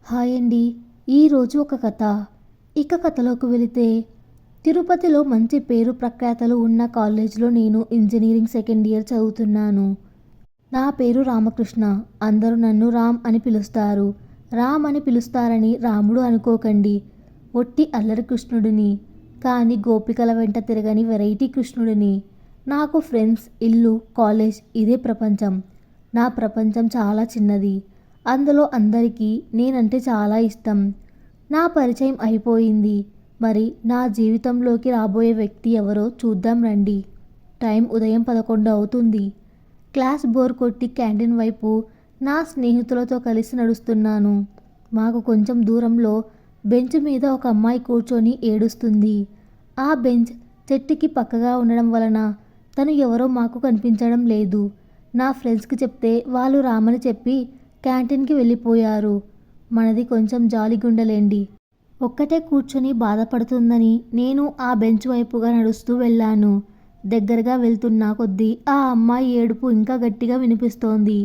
Hi అండి. ఈరోజు ఒక కథ. ఇక కథలోకి వెళితే, తిరుపతిలో మంచి పేరు ప్రఖ్యాతలు ఉన్న కాలేజ్లో నేను ఇంజనీరింగ్ సెకండ్ ఇయర్ చదువుతున్నాను. నా పేరు రామకృష్ణ. అందరూ నన్ను రామ్ అని పిలుస్తారు. రామ్ అని పిలుస్తారని రాముడు అనుకోకండి. ఒట్టి అల్లరి కృష్ణుడిని. కానీ గోపికల వెంట తిరగని వెరైటీ కృష్ణుడిని. నాకు ఫ్రెండ్స్, ఇల్లు, కాలేజ్ ఇదే ప్రపంచం. నా ప్రపంచం చాలా చిన్నది. అందులో అందరికీ నేనంటే చాలా ఇష్టం. నా పరిచయం అయిపోయింది. మరి నా జీవితంలోకి రాబోయే వ్యక్తి ఎవరో చూద్దాం రండి. టైం ఉదయం 11 అవుతుంది. క్లాస్ బోర్ కొట్టి క్యాంటీన్ వైపు నా స్నేహితులతో కలిసి నడుస్తున్నాను. మాకు కొంచెం దూరంలో బెంచ్ మీద ఒక అమ్మాయి కూర్చొని ఏడుస్తుంది. ఆ బెంచ్ చెట్టుకి పక్కగా ఉండడం వలన తను ఎవరో మాకు కనిపించడం లేదు. నా ఫ్రెండ్స్కి చెప్తే వాళ్ళు రామని చెప్పి క్యాంటీన్కి వెళ్ళిపోయారు. మనది కొంచెం జాలిగుండలేండి. ఒక్కటే కూర్చొని బాధపడుతుందని నేను ఆ బెంచ్ వైపుగా నడుస్తూ వెళ్ళాను. దగ్గరగా వెళ్తున్నా కొద్దీ ఆ అమ్మాయి ఏడుపు ఇంకా గట్టిగా వినిపిస్తోంది.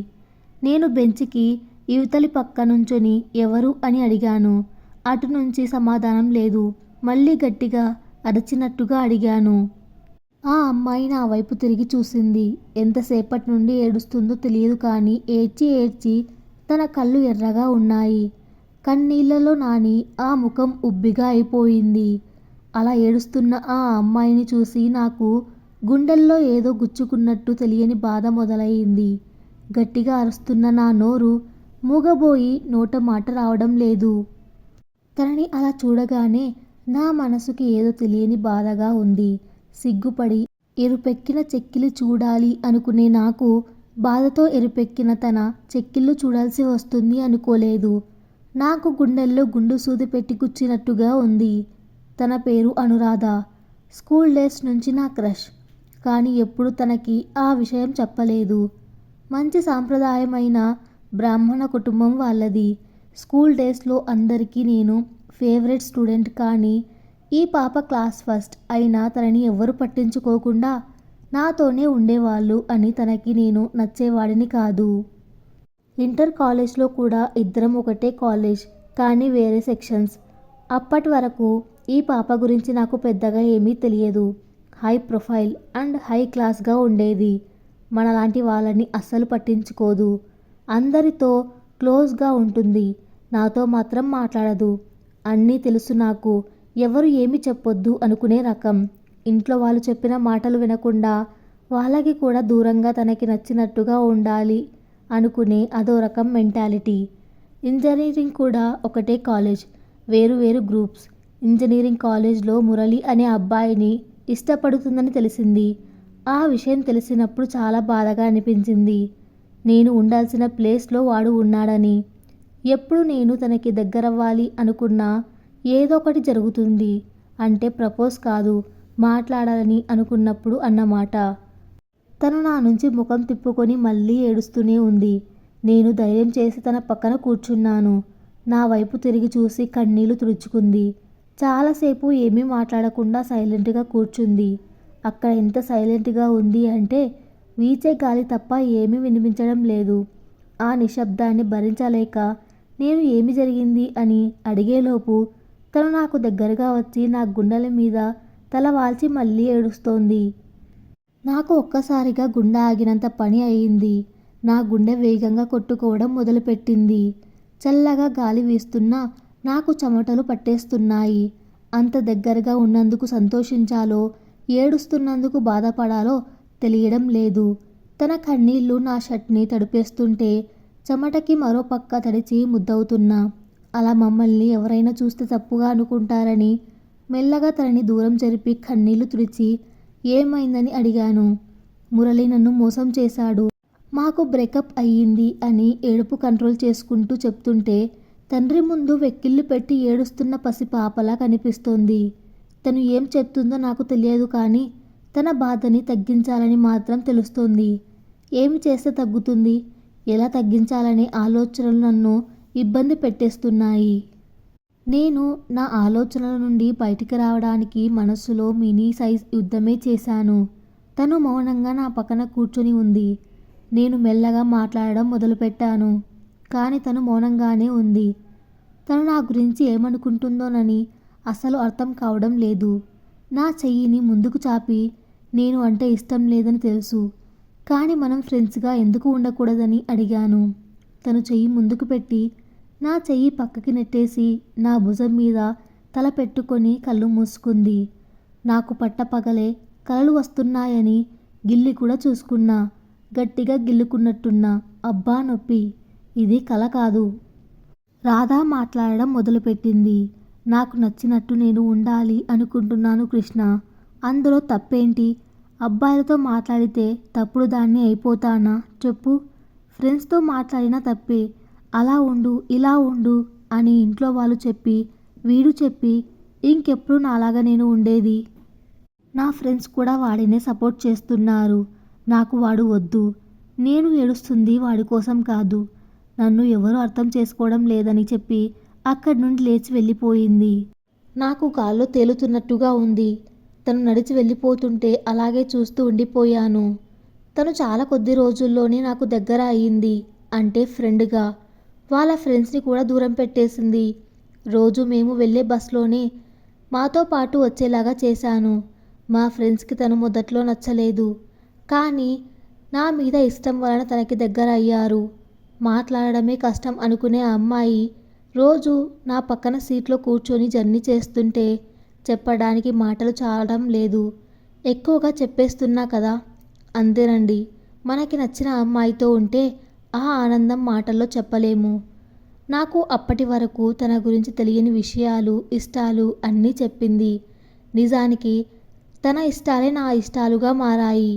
నేను బెంచ్కి ఇవతలి పక్క నుంచొని ఎవరు అని అడిగాను. అటు నుంచి సమాధానం లేదు. మళ్ళీ గట్టిగా అరచినట్టుగా అడిగాను. ఆ అమ్మాయి నా వైపు తిరిగి చూసింది. ఎంతసేపటి నుండి ఏడుస్తుందో తెలియదు కానీ ఏడ్చి ఏడ్చి తన కళ్ళు ఎర్రగా ఉన్నాయి. కన్నీళ్లలో నాని ఆ ముఖం ఉబ్బిగా అయిపోయింది. అలా ఏడుస్తున్న ఆ అమ్మాయిని చూసి నాకు గుండెల్లో ఏదో గుచ్చుకున్నట్టు తెలియని బాధ మొదలయ్యింది. గట్టిగా అరుస్తున్న నా నోరు మూగబోయి నోట మాట రావడం లేదు. తనని అలా చూడగానే నా మనసుకి ఏదో తెలియని బాధగా ఉంది. సిగ్గుపడి ఎరుపెక్కిన చెక్కిలి చూడాలి అనుకునే నాకు బాధతో ఎరుపెక్కిన తన చెక్కిళ్ళు చూడాల్సి వస్తుంది అనుకోలేదు. నాకు గుండెల్లో గుండు సూది పెట్టి గుచ్చినట్టుగా ఉంది. తన పేరు అనురాధ. స్కూల్ డేస్ నుంచి నా క్రష్. కానీ ఎప్పుడు తనకి ఆ విషయం చెప్పలేదు. మంచి సాంప్రదాయమైన బ్రాహ్మణ కుటుంబం వాళ్ళది. స్కూల్ డేస్లో అందరికీ నేను ఫేవరెట్ స్టూడెంట్. కానీ ఈ పాప క్లాస్ ఫస్ట్ అయినా తనని ఎవ్వరూ పట్టించుకోకుండా నాతోనే ఉండేవాళ్ళు అని తనకి నేను నచ్చేవాడిని కాదు. ఇంటర్ కాలేజ్లో కూడా ఇద్దరం ఒకటే కాలేజ్ కానీ వేరే సెక్షన్స్. అప్పటి వరకు ఈ పాప గురించి నాకు పెద్దగా ఏమీ తెలియదు. హై ప్రొఫైల్ అండ్ హై క్లాస్గా ఉండేది. మనలాంటి వాళ్ళని అస్సలు పట్టించుకోదు. అందరితో క్లోజ్గా ఉంటుంది. నాతో మాత్రం మాట్లాడదు. అన్నీ తెలుసు నాకు. ఎవరు ఏమి చెప్పొద్దు అనుకునే రకం. ఇంట్లో వాళ్ళు చెప్పిన మాటలు వినకుండా వాళ్ళకి కూడా దూరంగా తనకి నచ్చినట్టుగా ఉండాలి అనుకునే అదో రకం మెంటాలిటీ. ఇంజనీరింగ్ కూడా ఒకటే కాలేజ్, వేరు వేరు గ్రూప్స్. ఇంజనీరింగ్ కాలేజ్లో మురళి అనే అబ్బాయిని ఇష్టపడుతుందని తెలిసింది. ఆ విషయం తెలిసినప్పుడు చాలా బాధగా అనిపించింది. నేను ఉండాల్సిన ప్లేస్లో వాడు ఉన్నాడని. ఎప్పుడు నేను తనకి దగ్గరవ్వాలి అనుకున్నా ఏదో ఒకటి జరుగుతుంది. అంటే ప్రపోజ్ కాదు, మాట్లాడాలని అనుకున్నప్పుడు అన్నమాట. తను నా నుంచి ముఖం తిప్పుకొని మళ్ళీ ఏడుస్తూనే ఉంది. నేను ధైర్యం చేసి తన పక్కన కూర్చున్నాను. నా వైపు తిరిగి చూసి కన్నీళ్లు తుడుచుకుంది. చాలాసేపు ఏమీ మాట్లాడకుండా సైలెంట్గా కూర్చుంది. అక్కడ ఎంత సైలెంట్గా ఉంది అంటే వీచే గాలి తప్ప ఏమీ వినిపించడం లేదు. ఆ నిశ్శబ్దాన్ని భరించలేక నేను ఏమి జరిగింది అని అడిగేలోపు తను నాకు దగ్గరగా వచ్చి నా గుండెల మీద తల వాల్చి మళ్ళీ ఏడుస్తోంది. నాకు ఒక్కసారిగా గుండె ఆగినంత పని అయింది. నా గుండె వేగంగా కొట్టుకోవడం మొదలుపెట్టింది. చల్లగా గాలి వీస్తున్నా నాకు చెమటలు పట్టేస్తున్నాయి. అంత దగ్గరగా ఉన్నందుకు సంతోషించాలో ఏడుస్తున్నందుకు బాధపడాలో తెలియడం లేదు. తన కన్నీళ్లు నా షర్ట్ని తడిపేస్తుంటే చెమటకి మరో పక్క తడిచి ముద్దవుతున్నా. అలా మమ్మల్ని ఎవరైనా చూస్తే తప్పుగా అనుకుంటారని మెల్లగా తనని దూరం జరిపి కన్నీళ్లు తుడిచి ఏమైందని అడిగాను. మురళి నన్ను మోసం చేశాడు. మాకు బ్రేకప్ అయ్యింది అని ఏడుపు కంట్రోల్ చేసుకుంటూ చెప్తుంటే తండ్రి ముందు వెక్కిళ్ళు పెట్టి ఏడుస్తున్న పసిపాపలా కనిపిస్తోంది. తను ఏం చెప్తుందో నాకు తెలియదు కానీ తన బాధని తగ్గించాలని మాత్రం తెలుస్తోంది. ఏమి చేస్తే తగ్గుతుంది, ఎలా తగ్గించాలనే ఆలోచనలు నన్ను ఇబ్బంది పెట్టేస్తున్నాయి. నేను నా ఆలోచనల నుండి బయటికి రావడానికి మనసులో మినీ సైజ్ యుద్ధమే చేశాను. తను మౌనంగా నా పక్కన కూర్చొని ఉంది. నేను మెల్లగా మాట్లాడడం మొదలుపెట్టాను. కానీ తను మౌనంగానే ఉంది. తను నా గురించి ఏమనుకుంటుందోనని అస్సలు అర్థం కావడం లేదు. నా చెయ్యిని ముందుకు చాపి నేను అంటే ఇష్టం లేదని తెలుసు, కానీ మనం ఫ్రెండ్స్గా ఎందుకు ఉండకూడదని అడిగాను. తను చెయ్యి ముందుకు పెట్టి నా చెయ్యి పక్కకి నెట్టేసి నా భుజం మీద తల పెట్టుకొని కళ్ళు మూసుకుంది. నాకు పట్టపగలే కలలు వస్తున్నాయని గిల్లి కూడా చూసుకున్నా. గట్టిగా గిల్లుకున్నట్టున్నా. అబ్బా నొప్పి. ఇది కల కాదు. రాధ మాట్లాడడం మొదలుపెట్టింది. నాకు నచ్చినట్టు నేను ఉండాలి అనుకుంటున్నాను కృష్ణ. అందులో తప్పేంటి? అబ్బాయిలతో మాట్లాడితే తప్పుడు దాన్ని అయిపోతానా చెప్పు? ఫ్రెండ్స్తో మాట్లాడినా తప్పే. అలా ఉండు, ఇలా ఉండు అని ఇంట్లో వాళ్ళు చెప్పి, వీడు చెప్పి ఇంకెప్పుడు నాలాగా నేను ఉండేది? నా ఫ్రెండ్స్ కూడా వాడినే సపోర్ట్ చేస్తున్నారు. నాకు వాడు వద్దు. నేను ఏడుస్తుంది వాడి కోసం కాదు. నన్ను ఎవరూ అర్థం చేసుకోవడం లేదని చెప్పి అక్కడి నుండి లేచి వెళ్ళిపోయింది. నాకు గాల్లో తేలుతున్నట్టుగా ఉంది. తను నడిచి వెళ్ళిపోతుంటే అలాగే చూస్తూ ఉండిపోయాను. తను చాలా కొద్ది రోజుల్లోనే నాకు దగ్గర అయ్యింది. అంటే ఫ్రెండ్గా. వాళ్ళ ఫ్రెండ్స్ని కూడా దూరం పెట్టేసింది. రోజు మేము వెళ్ళే బస్లోనే మాతో పాటు వచ్చేలాగా చేశాను. మా ఫ్రెండ్స్కి తను మొదట్లో నచ్చలేదు, కానీ నా మీద ఇష్టం వలన తనకి దగ్గర అయ్యారు. మాట్లాడడమే కష్టం అనుకునే ఆ అమ్మాయి రోజు నా పక్కన సీట్లో కూర్చొని జర్నీ చేస్తుంటే చెప్పడానికి మాటలు చాలడం లేదు. ఎక్కువగా చెప్పేస్తున్నా కదా. అంతేనండి, మనకి నచ్చిన అమ్మాయితో ఉంటే ఆ ఆనందం మాటల్లో చెప్పలేము. నాకు అప్పటి వరకు తన గురించి తెలియని విషయాలు, ఇష్టాలు అన్నీ చెప్పింది. నిజానికి తన ఇష్టాలే నా ఇష్టాలుగా మారాయి.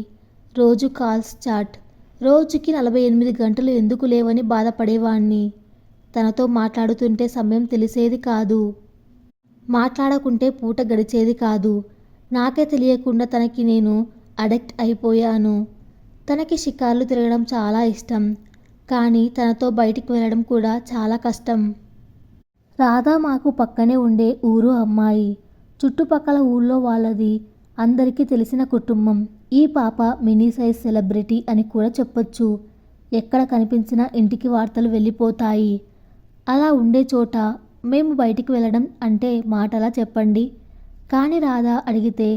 రోజు కాల్స్, చాట్. రోజుకి 48 గంటలు ఎందుకు లేవని బాధపడేవాణ్ణి. తనతో మాట్లాడుతుంటే సమయం తెలిసేది కాదు. మాట్లాడకుంటే పూట గడిచేది కాదు. నాకే తెలియకుండా తనకి నేను అడిక్ట్ అయిపోయాను. తనకి షికార్లు తిరగడం చాలా ఇష్టం, కానీ తనతో బయటికి వెళ్ళడం కూడా చాలా కష్టం. రాధ మాకు పక్కనే ఉండే ఊరు అమ్మాయి. చుట్టుపక్కల ఊళ్ళో వాళ్ళది అందరికీ తెలిసిన కుటుంబం. ఈ పాప మినీ సైజ్ సెలబ్రిటీ అని కూడా చెప్పొచ్చు. ఎక్కడ కనిపించినా ఇంటికి వార్తలు వెళ్ళిపోతాయి. అలా ఉండే చోట మేము బయటికి వెళ్ళడం అంటే మాటలా చెప్పండి. కానీ రాధ అడిగితే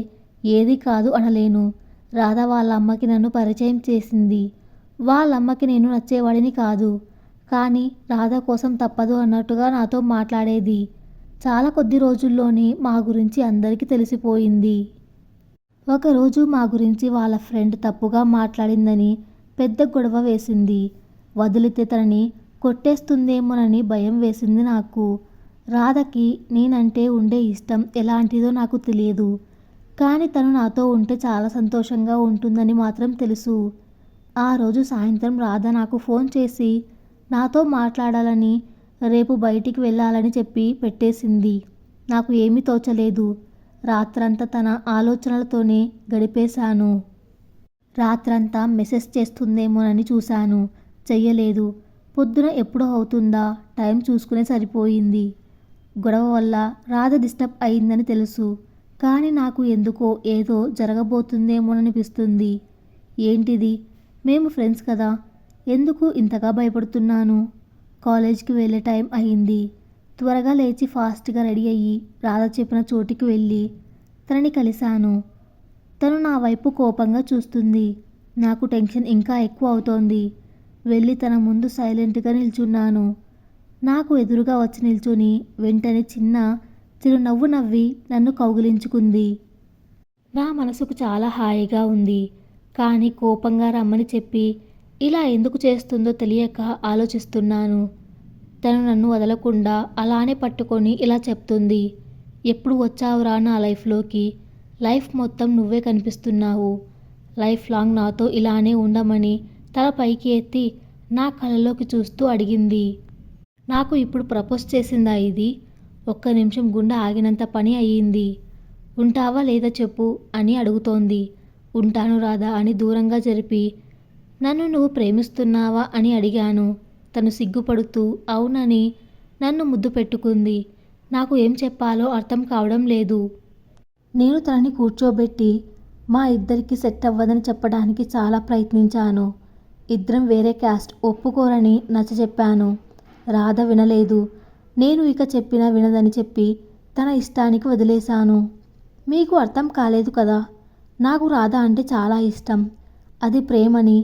ఏది కాదు అనలేను. రాధ వాళ్ళ అమ్మకి నన్ను పరిచయం చేసింది. వాళ్ళమ్మకి నేను నచ్చేవాడిని కాదు, కానీ రాధ కోసం తప్పదు అన్నట్టుగా నాతో మాట్లాడేది. చాలా కొద్ది రోజుల్లోనే మా గురించి అందరికీ తెలిసిపోయింది. ఒకరోజు మా గురించి వాళ్ళ ఫ్రెండ్ తప్పుగా మాట్లాడిందని పెద్ద గొడవ వేసింది. వదిలితే తనని కొట్టేస్తుందేమోనని భయం వేసింది నాకు. రాధకి నేనంటే ఉండే ఇష్టం ఎలాంటిదో నాకు తెలియదు, కానీ తను నాతో ఉంటే చాలా సంతోషంగా ఉంటుందని మాత్రం తెలుసు. ఆ రోజు సాయంత్రం రాధ నాకు ఫోన్ చేసి నాతో మాట్లాడాలని, రేపు బయటికి వెళ్ళాలని చెప్పి పెట్టేసింది. నాకు ఏమీ తోచలేదు. రాత్రంతా తన ఆలోచనలతోనే గడిపేశాను. రాత్రంతా మెసేజ్ చేస్తుందేమోనని చూశాను, చెయ్యలేదు. పొద్దున ఎప్పుడో అవుతుందా టైం చూసుకునే సరిపోయింది. గొడవ వల్ల రాధ డిస్టర్బ్ అయిందని తెలుసు, కానీ నాకు ఎందుకో ఏదో జరగబోతుందేమోననిపిస్తుంది. ఏంటిది? మేము ఫ్రెండ్స్ కదా, ఎందుకు ఇంతగా భయపడుతున్నాను? కాలేజ్కి వెళ్ళే టైం అయింది. త్వరగా లేచి ఫాస్ట్గా రెడీ అయ్యి రాధ చెప్పిన చోటికి వెళ్ళి తనని కలిశాను. తను నా వైపు కోపంగా చూస్తుంది. నాకు టెన్షన్ ఇంకా ఎక్కువ అవుతోంది. వెళ్ళి తన ముందు సైలెంట్గా నిల్చున్నాను. నాకు ఎదురుగా వచ్చి నిల్చుని వెంటనే చిన్న చిరునవ్వు నవ్వి నన్ను కౌగిలించుకుంది. నా మనసుకు చాలా హాయిగా ఉంది, కానీ కోపంగా రమ్మని చెప్పి ఇలా ఎందుకు చేస్తుందో తెలియక ఆలోచిస్తున్నాను. తను నన్ను వదలకుండా అలానే పట్టుకొని ఇలా చెప్తుంది. ఎప్పుడు వచ్చావురా నా లైఫ్లోకి? లైఫ్ మొత్తం నువ్వే కనిపిస్తున్నావు. లైఫ్ లాంగ్ నాతో ఇలానే ఉండమని తల పైకి ఎత్తి నా కళ్ళలోకి చూస్తూ అడిగింది. నాకు ఇప్పుడు ప్రపోజ్ చేసిందా ఇది? ఒక్క నిమిషం గుండె ఆగినంత పని అయ్యింది. ఉంటావా లేదా చెప్పు అని అడుగుతోంది. ఉంటాను రాధా అని దూరంగా జరిపి, నన్ను నువ్వు ప్రేమిస్తున్నావా అని అడిగాను. తను సిగ్గుపడుతూ అవునని నన్ను ముద్దు పెట్టుకుంది. నాకు ఏం చెప్పాలో అర్థం కావడం లేదు. నేను తనని కూర్చోబెట్టి మా ఇద్దరికి సెట్ అవ్వదని చెప్పడానికి చాలా ప్రయత్నించాను. ఇద్దరం వేరే క్యాస్ట్, ఒప్పుకోరని నచ్చజెప్పాను. రాధ వినలేదు. నేను ఇక చెప్పినా వినదని చెప్పి తన ఇష్టానికి వదిలేశాను. మీకు అర్థం కాలేదు కదా, నాకు రాధ అంటే చాలా ఇష్టం. అది ప్రేమని,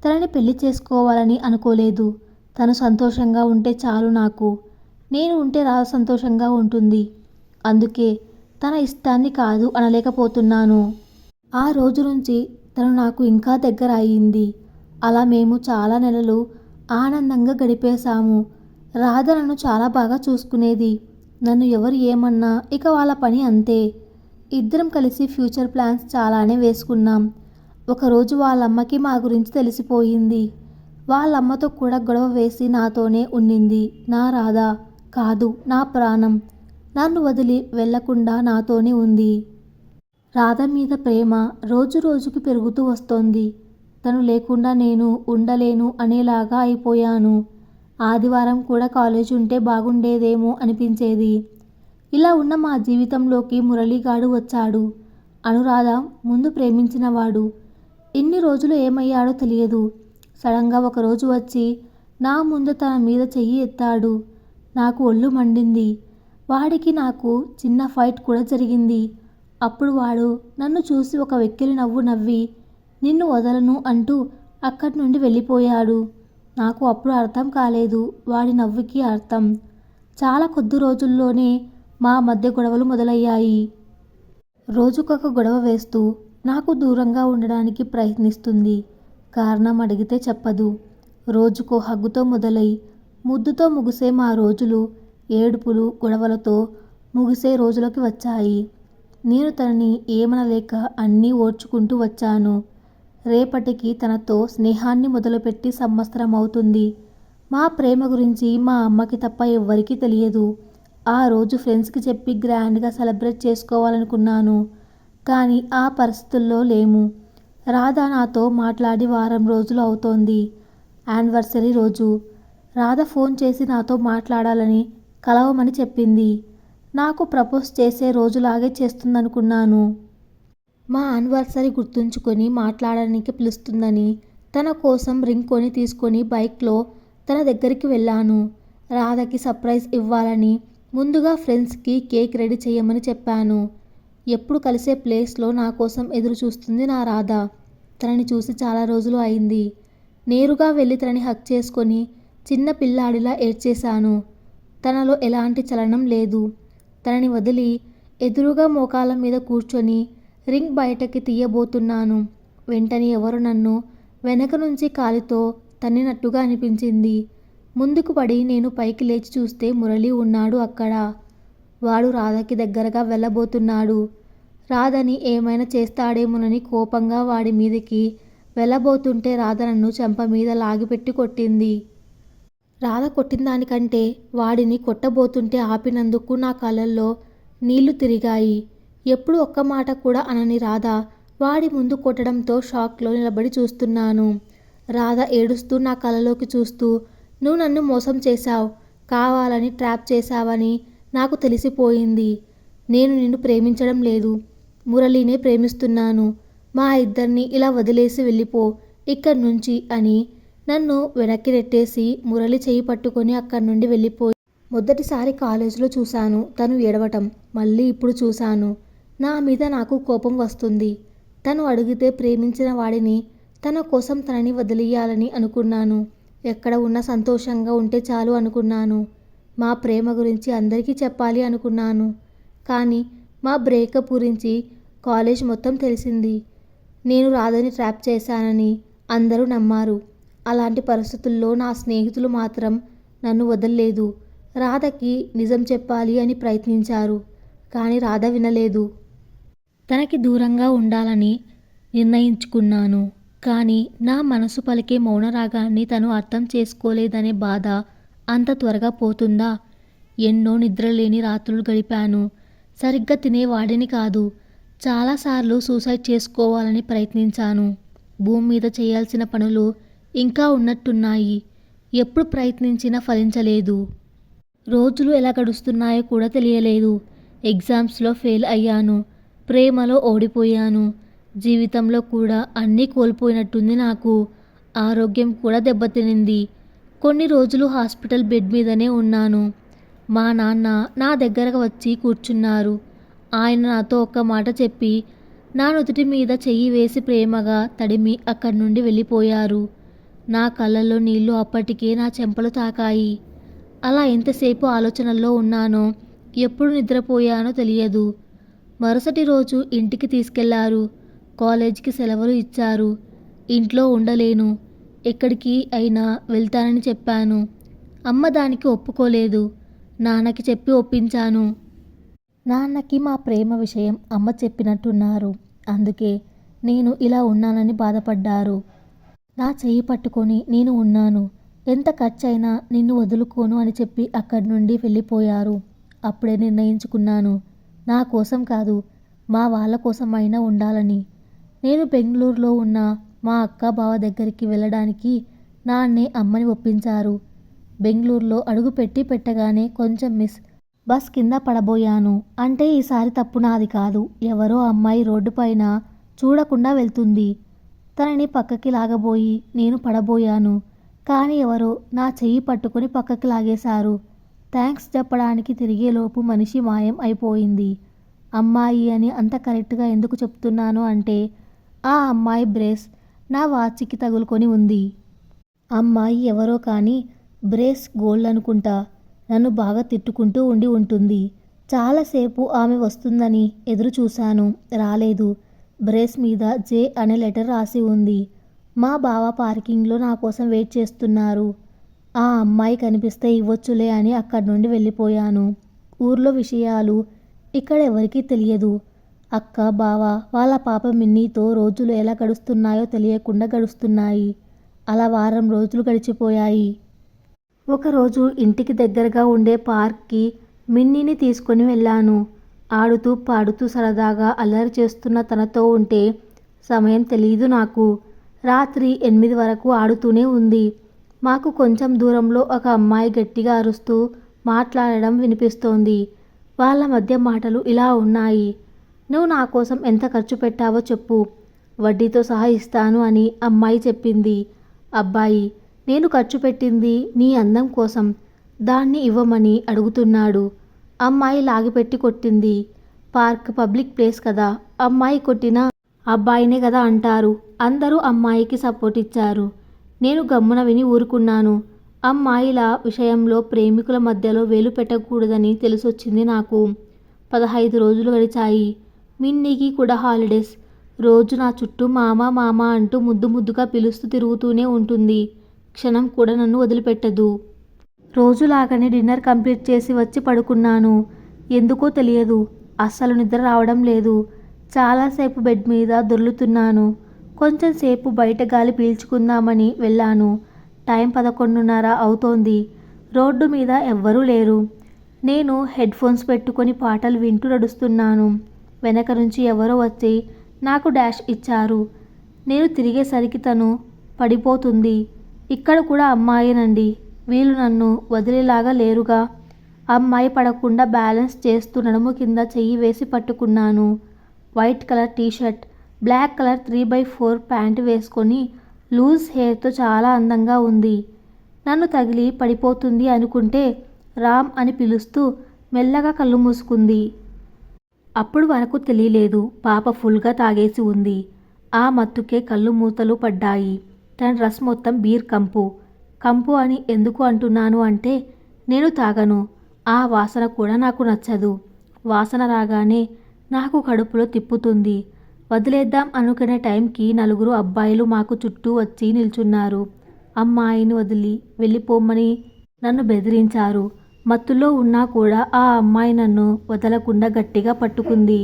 తనని పెళ్లి చేసుకోవాలని అనుకోలేదు. తను సంతోషంగా ఉంటే చాలు నాకు. నేను ఉంటే రాధ సంతోషంగా ఉంటుంది. అందుకే తన ఇష్టాన్ని కాదు అనలేకపోతున్నాను. ఆ రోజు నుంచి తను నాకు ఇంకా దగ్గర అయ్యింది. అలా మేము చాలా నెలలు ఆనందంగా గడిపేశాము. రాధ నన్ను చాలా బాగా చూసుకునేది. నన్ను ఎవరు ఏమన్నా ఇక వాళ్ళ పని అంతే. ఇద్దరం కలిసి ఫ్యూచర్ ప్లాన్స్ చాలానే వేసుకున్నాం. ఒకరోజు వాళ్ళమ్మకి మా గురించి తెలిసిపోయింది. వాళ్ళమ్మతో కూడా గొడవ వేసి నాతోనే ఉండింది. నా రాధ కాదు, నా ప్రాణం. నన్ను వదిలి వెళ్లకుండా నాతోనే ఉంది. రాధ మీద ప్రేమ రోజు రోజుకి పెరుగుతూ వస్తోంది. తను లేకుండా నేను ఉండలేను అనేలాగా అయిపోయాను. ఆదివారం కూడా కాలేజ్ ఉంటే బాగుండేదేమో అనిపించేది. ఇలా ఉన్న మా జీవితంలోకి మురళీగాడు వచ్చాడు. అనురాధ ముందు ప్రేమించినవాడు. ఇన్ని రోజులు ఏమయ్యాడో తెలియదు. సడన్గా ఒకరోజు వచ్చి నా ముందు తన మీద చెయ్యి ఎత్తాడు. నాకు ఒళ్ళు మండింది. వాడికి నాకు చిన్న ఫైట్ కూడా జరిగింది. అప్పుడు వాడు నన్ను చూసి ఒక వెక్కిలి నవ్వు నవ్వి నిన్ను వదలను అంటూ అక్కడి నుండి వెళ్ళిపోయాడు. నాకు అప్పుడు అర్థం కాలేదు వాడి నవ్వుకి అర్థం. చాలా కొద్ది రోజుల్లోనే మా మధ్య గొడవలు మొదలయ్యాయి. రోజుకొక గొడవ వేస్తూ నాకు దూరంగా ఉండడానికి ప్రయత్నిస్తుంది. కారణం అడిగితే చెప్పదు. రోజుకో హగ్గుతో మొదలై ముద్దుతో ముగిసే మా రోజులు ఏడుపులు గొడవలతో ముగిసే రోజులకి వచ్చాయి. నేను తనని ఏమనలేక అన్నీ ఓర్చుకుంటూ వచ్చాను. రేపటికి తనతో స్నేహాన్ని మొదలుపెట్టి సంవత్సరం అవుతుంది. మా ప్రేమ గురించి మా అమ్మకి తప్ప ఎవ్వరికీ తెలియదు. ఆ రోజు ఫ్రెండ్స్కి చెప్పి గ్రాండ్గా సెలబ్రేట్ చేసుకోవాలనుకున్నాను. కానీ ఆ పరిస్థితుల్లో లేము. రాధ నాతో మాట్లాడి వారం రోజులు అవుతోంది. యానివర్సరీ రోజు. రాధ ఫోన్ చేసి నాతో మాట్లాడాలని కలవమని చెప్పింది. నాకు ప్రపోజ్ చేసే రోజులాగే చేస్తుందనుకున్నాను. మా యానివర్సరీ గుర్తుంచుకొని మాట్లాడడానికి పిలుస్తుందని తన కోసం రింగ్ కొని తీసుకొని బైక్లో తన దగ్గరికి వెళ్ళాను. రాధకి సర్ప్రైజ్ ఇవ్వాలని ముందుగా ఫ్రెండ్స్కి కేక్ రెడీ చేయమని చెప్పాను. ఎప్పుడు కలిసే ప్లేస్లో నా కోసం ఎదురు చూస్తుంది నా రాధ. తనని చూసి చాలా రోజులు అయింది. నేరుగా వెళ్ళి తనని హగ్ చేసుకొని చిన్న పిల్లాడిలా ఏడ్చేశాను. తనలో ఎలాంటి చలనం లేదు. తనని వదిలి ఎదురుగా మోకాళ్ళ మీద కూర్చొని రింగ్ బయటకి తీయబోతున్నాను. వెంటనే ఎవరు నన్ను వెనక నుంచి కాలితో తన్నినట్టుగా అనిపించింది. ముందుకు పడి నేను పైకి లేచి చూస్తే మురళి ఉన్నాడు అక్కడ. వాడు రాధకి దగ్గరగా వెళ్ళబోతున్నాడు. రాధని ఏమైనా చేస్తాడేమోనని కోపంగా వాడి మీదకి వెళ్ళబోతుంటే రాధ నన్ను చెంప మీద లాగిపెట్టి కొట్టింది. రాధ కొట్టిన దానికంటే వాడిని కొట్టబోతుంటే ఆపినందుకు నా కళ్ళల్లో నీళ్లు తిరిగాయి. ఎప్పుడు ఒక్క మాట కూడా అనని రాధ వాడి ముందు కొట్టడంతో షాక్లో నిలబడి చూస్తున్నాను. రాధ ఏడుస్తూ నా కళ్ళలోకి చూస్తూ, నువ్వు నన్ను మోసం చేశావు, కావాలని ట్రాప్ చేశావని నాకు తెలిసిపోయింది. నేను నిన్ను ప్రేమించడం లేదు, మురళినే ప్రేమిస్తున్నాను. మా ఇద్దరిని ఇలా వదిలేసి వెళ్ళిపో ఇక్కడి నుంచి అని నన్ను వెనక్కి నెట్టేసి మురళి చేయి పట్టుకొని అక్కడి నుండి వెళ్ళిపోయి మొదటిసారి కాలేజీలో చూశాను తను ఏడవటం. మళ్ళీ ఇప్పుడు చూశాను. నా మీద నాకు కోపం వస్తుంది. తను అడిగితే ప్రేమించిన వాడిని తన కోసం తనని వదిలేయాలని అనుకున్నాను. ఎక్కడ ఉన్నా సంతోషంగా ఉంటే చాలు అనుకున్నాను. మా ప్రేమ గురించి అందరికీ చెప్పాలి అనుకున్నాను. కానీ మా బ్రేకప్ గురించి కాలేజ్ మొత్తం తెలిసింది. నేను రాధని ట్రాప్ చేశానని అందరూ నమ్మారు. అలాంటి పరిస్థితుల్లో నా స్నేహితులు మాత్రం నన్ను వదల్లేదు. రాధకి నిజం చెప్పాలి అని ప్రయత్నించారు. కానీ రాధ వినలేదు. తనకి దూరంగా ఉండాలని నిర్ణయించుకున్నాను. కానీ నా మనసు పలికే మౌనరాగాన్ని తను అర్థం చేసుకోలేదనే బాధ అంత త్వరగా పోతుందా? ఎన్నో నిద్రలేని రాత్రులు గడిపాను. సరిగ్గా తినేవాడిని కాదు. చాలాసార్లు సూసైడ్ చేసుకోవాలని ప్రయత్నించాను. భూమి మీద చేయాల్సిన పనులు ఇంకా ఉన్నట్టున్నాయి. ఎప్పుడు ప్రయత్నించినా ఫలించలేదు. రోజులు ఎలా గడుస్తున్నాయో కూడా తెలియలేదు. ఎగ్జామ్స్లో ఫెయిల్ అయ్యాను. ప్రేమలో ఓడిపోయాను. జీవితంలో కూడా అన్నీ కోల్పోయినట్టుంది నాకు. ఆరోగ్యం కూడా దెబ్బతినింది. కొన్ని రోజులు హాస్పిటల్ బెడ్ మీదనే ఉన్నాను. మా నాన్న నా దగ్గరకు వచ్చి కూర్చున్నారు. ఆయన నాతో ఒక్క మాట చెప్పి నా నుదుటి మీద చెయ్యి వేసి ప్రేమగా తడిమి అక్కడి నుండి వెళ్ళిపోయారు. నా కళ్ళల్లో నీళ్లు అప్పటికే నా చెంపలు తాకాయి. అలా ఎంతసేపు ఆలోచనల్లో ఉన్నానో, ఎప్పుడు నిద్రపోయానో తెలియదు. మరుసటి రోజు ఇంటికి తీసుకెళ్లారు. కాలేజీకి సెలవులు ఇచ్చారు. ఇంట్లో ఉండలేను, ఎక్కడికి అయినా వెళ్తానని చెప్పాను. అమ్మ దానికి ఒప్పుకోలేదు. నాన్నకి చెప్పి ఒప్పించాను. నాన్నకి మా ప్రేమ విషయం అమ్మ చెప్పినట్టున్నారు. అందుకే నేను ఇలా ఉన్నానని బాధపడ్డారు. నా చెయ్యి పట్టుకొని నేను ఉన్నాను, ఎంత ఖర్చైనా నిన్ను వదులుకోను అని చెప్పి అక్కడి నుండి వెళ్ళిపోయారు. అప్పుడే నిర్ణయించుకున్నాను, నా కోసం కాదు, మా వాళ్ళ కోసమైనా ఉండాలని. నేను బెంగళూరులో ఉన్న మా అక్క బావ దగ్గరికి వెళ్ళడానికి నాన్నే అమ్మని ఒప్పించారు. బెంగళూరులో అడుగు పెట్టగానే కొంచెం బస్ కింద పడబోయాను. అంటే ఈసారి తప్పు నాది కాదు. ఎవరో అమ్మాయి రోడ్డు పైన చూడకుండా వెళ్తుంది. తనని పక్కకి లాగబోయి నేను పడబోయాను. కానీ ఎవరో నా చెయ్యి పట్టుకొని పక్కకి లాగేశారు. థ్యాంక్స్ చెప్పడానికి తిరిగేలోపు మనిషి మాయం అయిపోయింది. అమ్మాయి అని అంత కరెక్ట్గా ఎందుకు చెప్తున్నాను అంటే, ఆ అమ్మాయి బ్రేస్ నా వాచికి తగులుకొని ఉంది. అమ్మాయి ఎవరో కానీ బ్రేస్ గోల్డ్ అనుకుంటా. నన్ను బాగా తిట్టుకుంటూ ఉంటుంది. చాలాసేపు ఆమె వస్తుందని ఎదురు చూశాను, రాలేదు. బ్రేస్ మీద జే అనే లెటర్ రాసి ఉంది. మా బావ పార్కింగ్లో నా కోసం వెయిట్ చేస్తున్నారు. ఆ అమ్మాయి కనిపిస్తే ఇవ్వొచ్చులే అని అక్కడి నుండి వెళ్ళిపోయాను. ఊర్లో విషయాలు ఇక్కడ ఎవరికీ తెలియదు. అక్క, బావ, వాళ్ళ పాప మిన్నీతో రోజులు ఎలా గడుస్తున్నాయో తెలియకుండా గడుస్తున్నాయి. అలా వారం రోజులు గడిచిపోయాయి. ఒకరోజు ఇంటికి దగ్గరగా ఉండే పార్క్కి మిన్నీని తీసుకొని వెళ్ళాను. ఆడుతూ పాడుతూ సరదాగా అల్లరి చేస్తున్న తనతో ఉంటే సమయం తెలీదు నాకు. రాత్రి 8 వరకు ఆడుతూనే ఉంది. మాకు కొంచెం దూరంలో ఒక అమ్మాయి గట్టిగా అరుస్తూ మాట్లాడడం వినిపిస్తోంది. వాళ్ళ మధ్య మాటలు ఇలా ఉన్నాయి. నువ్వు నా కోసం ఎంత ఖర్చు పెట్టావో చెప్పు, వడ్డీతో సహా ఇస్తాను అని అమ్మాయి చెప్పింది. అబ్బాయి, నేను ఖర్చు పెట్టింది నీ అందం కోసం, దాన్ని ఇవ్వమని అడుగుతున్నాడు. అమ్మాయి లాగిపెట్టి కొట్టింది. పార్క్ పబ్లిక్ ప్లేస్ కదా, అమ్మాయి కొట్టినా అబ్బాయినే కదా అంటారు. అందరూ అమ్మాయికి సపోర్ట్ ఇచ్చారు. నేను గమ్మున విని ఊరుకున్నాను. అమ్మాయిల విషయంలో ప్రేమికుల మధ్యలో వేలు పెట్టకూడదని తెలిసొచ్చింది నాకు. 15 రోజులు గడిచాయి. మిన్నీకి కూడా హాలిడేస్. రోజు నా చుట్టూ మామ మామ అంటూ ముద్దుగా పిలుస్తూ తిరుగుతూనే ఉంటుంది. క్షణం కూడా నన్ను వదిలిపెట్టదు. రోజులాగానే డిన్నర్ కంప్లీట్ చేసి వచ్చి పడుకున్నాను. ఎందుకో తెలియదు, అస్సలు నిద్ర రావడం లేదు. చాలాసేపు బెడ్ మీద దొర్లుతున్నాను. కొంచెం సేపు బయట గాలి పీల్చుకుందామని వెళ్ళాను. టైం 11:30 అవుతోంది. రోడ్డు మీద ఎవ్వరూ లేరు. నేను హెడ్ ఫోన్స్ పెట్టుకొని పాటలు వింటూ నడుస్తున్నాను. వెనక నుంచి ఎవరో వచ్చి నాకు డాష్ ఇచ్చారు. నేను తిరిగేసరికి తను పడిపోతుంది. ఇక్కడ కూడా అమ్మాయేనండి. వీళ్ళు నన్ను వదిలేలాగా లేరుగా. అమ్మాయి పడకుండా బ్యాలెన్స్ చేస్తూ నడుము కింద చెయ్యి వేసి పట్టుకున్నాను. White colour T-shirt, black colour 3x4 pant వేసుకొని లూజ్ హెయిర్తో చాలా అందంగా ఉంది. నన్ను తగిలి పడిపోతుంది అనుకుంటే రామ్ అని పిలుస్తూ మెల్లగా కళ్ళు మూసుకుంది. అప్పుడు వరకు తెలియలేదు, పాప ఫుల్గా తాగేసి ఉంది. ఆ మత్తుకే కళ్ళు మూతలు పడ్డాయి. తన డ్రెస్ మొత్తం బీర్ కంపు అని ఎందుకు అంటున్నాను అంటే, నేను తాగను. ఆ వాసన కూడా నాకు నచ్చదు. వాసన రాగానే నాకు కడుపులో తిప్పుతుంది. వదిలేద్దాం అనుకునే టైంకి 4 అబ్బాయిలు మాకు చుట్టూ వచ్చి నిల్చున్నారు. అమ్మాయిని వదిలి వెళ్ళిపోమని నన్ను బెదిరించారు. మత్తులో ఉన్నా కూడా ఆ అమ్మాయి నన్ను వదలకుండా గట్టిగా పట్టుకుంది.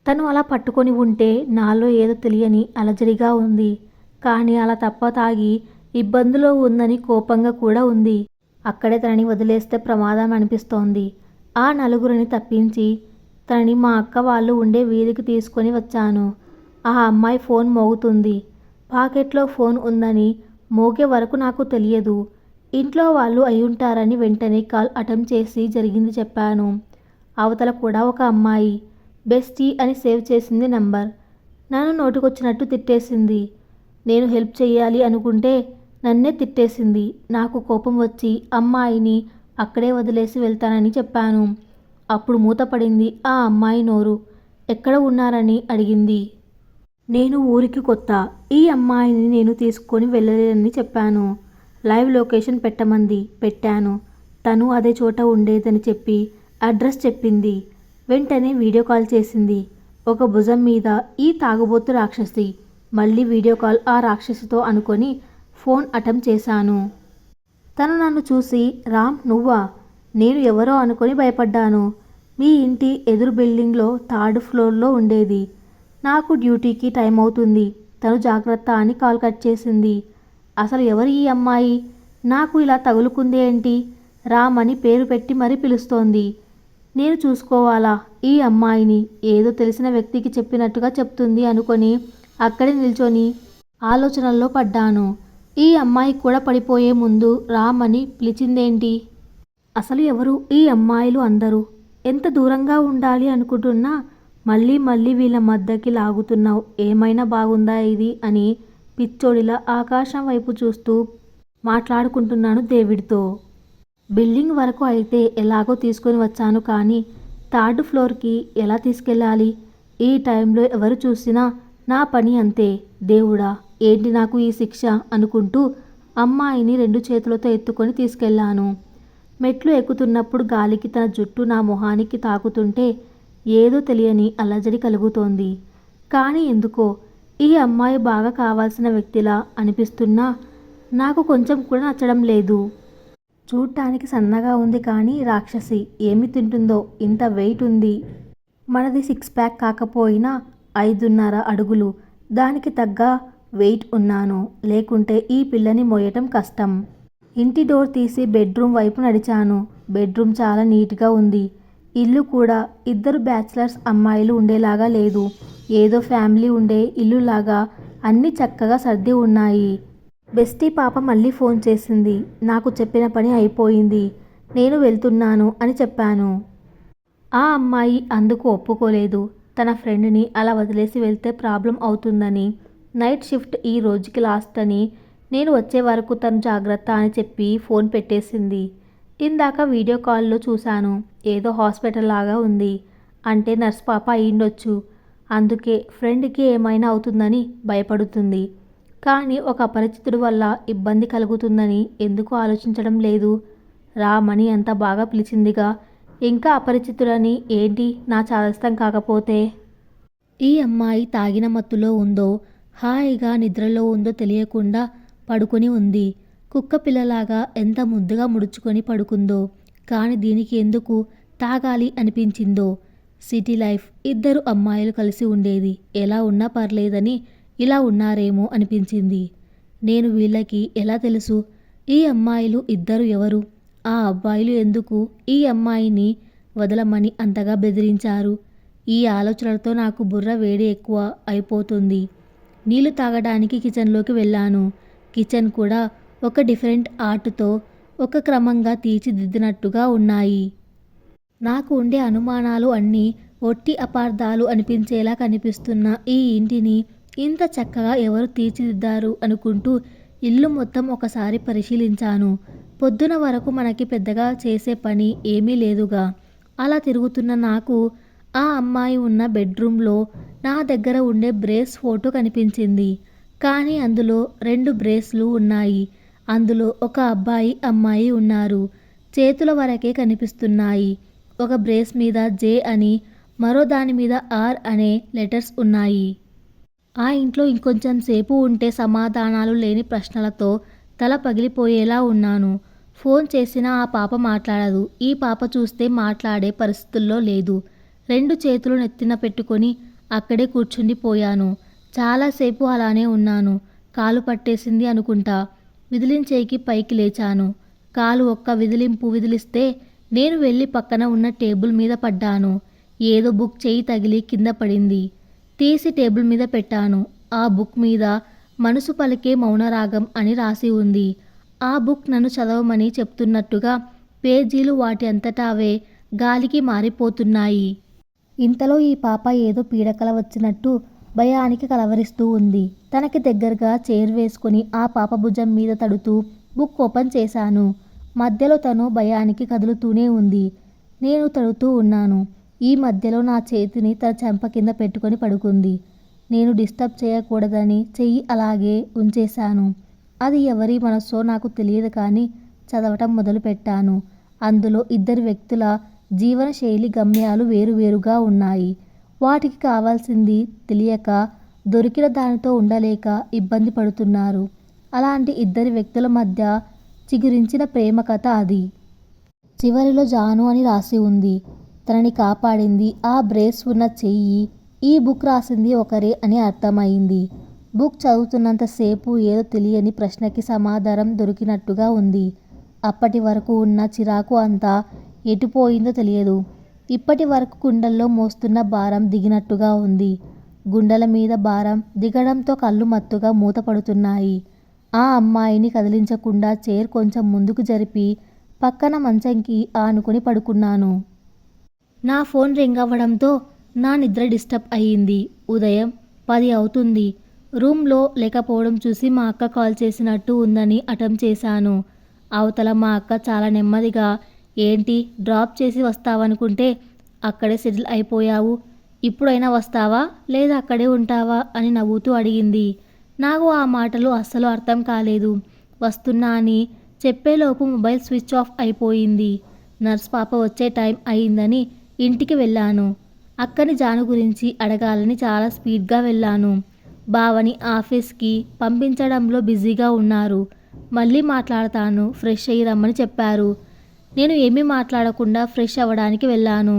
తను అలా పట్టుకొని ఉంటే నాలో ఏదో తెలియని అలజడిగా ఉంది. కానీ అలా తప్ప తాగి ఇబ్బందిలో ఉందని కోపంగా కూడా ఉంది. అక్కడే తనని వదిలేస్తే ప్రమాదం అనిపిస్తోంది. ఆ 4 తప్పించి తనని మా అక్క వాళ్ళు ఉండే వీధికి తీసుకొని వచ్చాను. ఆ అమ్మాయి ఫోన్ మోగుతుంది. పాకెట్లో ఫోన్ ఉందని మోగే వరకు నాకు తెలియదు. ఇంట్లో వాళ్ళు అయ్యుంటారని వెంటనే కాల్ అటెంప్ట్ చేసి జరిగింది చెప్పాను. అవతల కూడా ఒక అమ్మాయి బెస్టీ అని సేవ్ చేసింది నంబర్. నన్ను నోటికొచ్చినట్టు తిట్టేసింది. నేను హెల్ప్ చేయాలి అనుకుంటే నన్నే తిట్టేసింది. నాకు కోపం వచ్చి అమ్మాయిని అక్కడే వదిలేసి వెళ్తానని చెప్పాను. అప్పుడు మూతపడింది ఆ అమ్మాయి నోరు. ఎక్కడ ఉన్నారని అడిగింది. నేను ఊరికి కొత్త, ఈ అమ్మాయిని నేను తీసుకొని వెళ్ళలేనని చెప్పాను. లైవ్ లొకేషన్ పెట్టమంది, పెట్టాను. తను అదే చోట ఉండేదని చెప్పి అడ్రస్ చెప్పింది. వెంటనే వీడియో కాల్ చేసింది. ఒక భుజం మీద ఈ తాగుబోతు రాక్షసి. మళ్ళీ వీడియో కాల్ ఆ రాక్షసితో అనుకొని ఫోన్ అటెంప్ట్ చేశాను. తను నన్ను చూసి, రామ్ నువ్వా? నేను ఎవరో అనుకొని భయపడ్డాను. మీ ఇంటి ఎదురు బిల్డింగ్లో 3rd ఫ్లోర్లో ఉండేది. నాకు డ్యూటీకి టైం అవుతుంది. తను జాగ్రత్త అని కాల్ కట్ చేసింది. అసలు ఎవరు ఈ అమ్మాయి? నాకు ఇలా తగులుకుంది ఏంటి? రామ్ అని పేరు పెట్టి మరీ పిలుస్తోంది. నేను చూసుకోవాలా ఈ అమ్మాయిని? ఏదో తెలిసిన వ్యక్తికి చెప్పినట్టుగా చెప్తుంది అనుకొని అక్కడే నిల్చొని ఆలోచనల్లో పడ్డాను. ఈ అమ్మాయి కూడా పడిపోయే ముందు రామ్ అని పిలిచిందేంటి? అసలు ఎవరు ఈ అమ్మాయిలు అందరూ? ఎంత దూరంగా ఉండాలి అనుకుంటున్నా మళ్ళీ మళ్ళీ వీళ్ళ మధ్యకి లాగుతున్నావు. ఏమైనా బాగుందా ఇది అని పిచ్చోడిలా ఆకాశం వైపు చూస్తూ మాట్లాడుకుంటున్నాను డేవిడ్తో. బిల్డింగ్ వరకు అయితే ఎలాగో తీసుకొని వచ్చాను, కానీ 3rd ఫ్లోర్కి ఎలా తీసుకెళ్ళాలి? ఈ టైంలో ఎవరు చూసినా నా పని అంతే. దేవుడా, ఏంటి నాకు ఈ శిక్ష అనుకుంటూ అమ్మాయిని 2 చేతులతో ఎత్తుకొని తీసుకెళ్లాను. మెట్లు ఎక్కుతున్నప్పుడు గాలికి తన జుట్టు నా మొహానికి తాకుతుంటే ఏదో తెలియని అలజడి కలుగుతోంది. కానీ ఎందుకో ఈ అమ్మాయి బాగా కావాల్సిన వ్యక్తిలా అనిపిస్తున్నా నాకు కొంచెం కూడా నచ్చడం లేదు. చూడటానికి సన్నగా ఉంది, కానీ రాక్షసి. ఏమి తింటుందో ఇంత వెయిట్ ఉంది. మనది 6 ప్యాక్ కాకపోయినా 5.5 అడుగులు. దానికి తగ్గ వెయిట్ ఉన్నాను. లేకుంటే ఈ పిల్లని మోయటం కష్టం. ఇంటి డోర్ తీసి బెడ్రూమ్ వైపు నడిచాను. బెడ్రూమ్ చాలా నీట్గా ఉంది. ఇల్లు కూడా 2 బ్యాచిలర్స్ అమ్మాయిలు ఉండేలాగా లేదు. ఏదో ఫ్యామిలీ ఉండే ఇల్లులాగా అన్నీ చక్కగా సర్ది ఉన్నాయి. బెస్టీ పాప మళ్ళీ ఫోన్ చేసింది. నాకు చెప్పిన పని అయిపోయింది, నేను వెళ్తున్నాను అని చెప్పాను. ఆ అమ్మాయి అందుకు ఒప్పుకోలేదు. తన ఫ్రెండ్ని అలా వదిలేసి వెళ్తే ప్రాబ్లం అవుతుందని, నైట్ షిఫ్ట్ ఈ రోజుకి లాస్ట్ అని, నేను వచ్చే వరకు తను జాగ్రత్త అని చెప్పి ఫోన్ పెట్టేసింది. ఇందాక వీడియో కాల్లో చూశాను. ఏదో హాస్పిటల్ లాగా ఉంది. అంటే నర్స్ పాప అయ్యుండొచ్చు. అందుకే ఫ్రెండ్కి ఏమైనా అవుతుందని భయపడుతుంది. కానీ ఒక అపరిచితుడి వల్ల ఇబ్బంది కలుగుతుందని ఎందుకు ఆలోచించడం లేదు? రామని అంత బాగా పిలిచిందిగా, ఇంకా అపరిచితుడని ఏంటి నా చాదస్తం కాకపోతే? ఈ అమ్మాయి తాగిన మత్తులో ఉందో హాయిగా నిద్రలో ఉందో తెలియకుండా పడుకొని ఉంది. కుక్క పిల్లలాగా ఎంత ముద్దుగా ముడుచుకొని పడుకుందో. కానీ దీనికి ఎందుకు తాగాలి అనిపించిందో? సిటీ లైఫ్, 2 అమ్మాయిలు కలిసి ఉండేది. ఎలా ఉన్నా పర్లేదని ఇలా ఉన్నారేమో అనిపించింది. నేను వీళ్ళకి ఎలా తెలుసు? ఈ అమ్మాయిలు 2 ఎవరు? ఆ అబ్బాయిలు ఎందుకు ఈ అమ్మాయిని వదలమని అంతగా బెదిరించారు? ఈ ఆలోచనలతో నాకు బుర్ర వేడి ఎక్కువ అయిపోతుంది. నీళ్లు తాగడానికి కిచెన్లోకి వెళ్ళాను. కిచెన్ కూడా ఒక డిఫరెంట్ ఆర్ట్తో ఒక క్రమంగా తీర్చిదిద్దినట్టుగా ఉన్నాయి. నాకు ఉండే అనుమానాలు అన్నీ ఒట్టి అపార్థాలు అనిపించేలా కనిపిస్తున్న ఈ ఇంటిని ఇంత చక్కగా ఎవరు తీర్చిదిద్దారు అనుకుంటూ ఇల్లు మొత్తం ఒకసారి పరిశీలించాను. పొద్దున వరకు మనకి పెద్దగా చేసే పని ఏమీ లేదుగా. అలా తిరుగుతున్న నాకు ఆ అమ్మాయి ఉన్న బెడ్రూమ్లో నా దగ్గర ఉండే బ్రేస్ ఫోటో కనిపించింది. కానీ అందులో 2 బ్రేస్లు ఉన్నాయి. అందులో ఒక అబ్బాయి అమ్మాయి ఉన్నారు. చేతుల వరకే కనిపిస్తున్నాయి. ఒక బ్రేస్ మీద జే అని, మరో దాని మీద ఆర్ అనే లెటర్స్ ఉన్నాయి. ఆ ఇంట్లో ఇంకొంచెం సేపు ఉంటే సమాధానాలు లేని ప్రశ్నలతో తల పగిలిపోయేలా ఉన్నాను. ఫోన్ చేసినా ఆ పాప మాట్లాడదు. ఈ పాప చూస్తే మాట్లాడే పరిస్థితుల్లో లేదు. 2 చేతులు నెత్తిన పెట్టుకొని అక్కడే కూర్చుండిపోయాను. చాలాసేపు అలానే ఉన్నాను. కాలు పట్టేసింది అనుకుంటా. విదిలించేకి పైకి లేచాను. కాలు ఒక్క విదిలింపు విదిలిస్తే నేను వెళ్ళి పక్కన ఉన్న టేబుల్ మీద పడ్డాను. ఏదో బుక్ చేయి తగిలి కింద పడింది. తీసి టేబుల్ మీద పెట్టాను. ఆ బుక్ మీద మనసు పలికే మౌనరాగం అని రాసి ఉంది. ఆ బుక్ నన్ను చదవమని చెప్తున్నట్టుగా పేజీలు వాటి అంతటా అవే గాలికి మారిపోతున్నాయి. ఇంతలో ఈ పాప ఏదో పీడకల వచ్చినట్టు భయానికి కలవరిస్తూ ఉంది. తనకి దగ్గరగా చైర్ వేసుకొని ఆ పాప భుజం మీద తడుతూ బుక్ ఓపెన్ చేశాను. మధ్యలో తను భయానికి కదులుతూనే ఉంది. నేను తడుతూ ఉన్నాను. ఈ మధ్యలో నా చేతిని తన చెంప కింద పెట్టుకొని పడుకుంది. నేను డిస్టర్బ్ చేయకూడదని చెయ్యి అలాగే ఉంచేశాను. అది ఎవరి మనస్సో నాకు తెలియదు కానీ చదవటం మొదలుపెట్టాను. అందులో ఇద్దరు వ్యక్తుల జీవనశైలి గమ్యాలు వేరువేరుగా ఉన్నాయి. వాటికి కావాల్సింది తెలియక దొరికిన దానితో ఉండలేక ఇబ్బంది పడుతున్నారు. అలాంటి ఇద్దరి వ్యక్తుల మధ్య చిగురించిన ప్రేమ కథ అది. చివరిలో జాను అని రాసి ఉంది. తనని కాపాడింది ఆ బ్రేస్ ఉన్న చెయ్యి. ఈ బుక్ రాసింది ఒకరే అని అర్థమైంది. బుక్ చదువుతున్నంతసేపు ఏదో తెలియని ప్రశ్నకి సమాధానం దొరికినట్టుగా ఉంది. అప్పటి వరకు ఉన్న చిరాకు అంతా ఎటుపోయిందో తెలియదు. ఇప్పటి వరకు గుండెల్లో మోస్తున్న భారం దిగినట్టుగా ఉంది. గుండెల మీద భారం దిగడంతో కళ్ళు మత్తుగా మూతపడుతున్నాయి. ఆ అమ్మాయిని కదిలించకుండా చైర్ కొంచెం ముందుకు జరిపి పక్కన మంచంకి ఆనుకుని పడుకున్నాను. నా ఫోన్ రింగ్ అవ్వడంతో నా నిద్ర డిస్టర్బ్ అయ్యింది. ఉదయం 10 అవుతుంది. రూమ్లో లేకపోవడం చూసి మా అక్క కాల్ చేసినట్టు ఉందని అటెంప్ట్ చేశాను. అవతల మా అక్క చాలా నెమ్మదిగా, ఏంటి డ్రాప్ చేసి వస్తావనుకుంటే అక్కడే సెటిల్ అయిపోయావు, ఇప్పుడైనా వస్తావా లేదా అక్కడే ఉంటావా అని నవ్వుతూ అడిగింది. నాకు ఆ మాటలు అస్సలు అర్థం కాలేదు. వస్తున్నా అని చెప్పేలోపు మొబైల్ స్విచ్ ఆఫ్ అయిపోయింది. నర్స్ పాప వచ్చే టైం అయిందని ఇంటికి వెళ్ళాను. అక్కని జాను గురించి అడగాలని చాలా స్పీడ్గా వెళ్ళాను. బావని ఆఫీస్కి పంపించడంలో బిజీగా ఉన్నారు. మళ్ళీ మాట్లాడతాను, ఫ్రెష్ అయ్యి రమ్మని చెప్పారు. నేను ఏమీ మాట్లాడకుండా ఫ్రెష్ అవ్వడానికి వెళ్ళాను.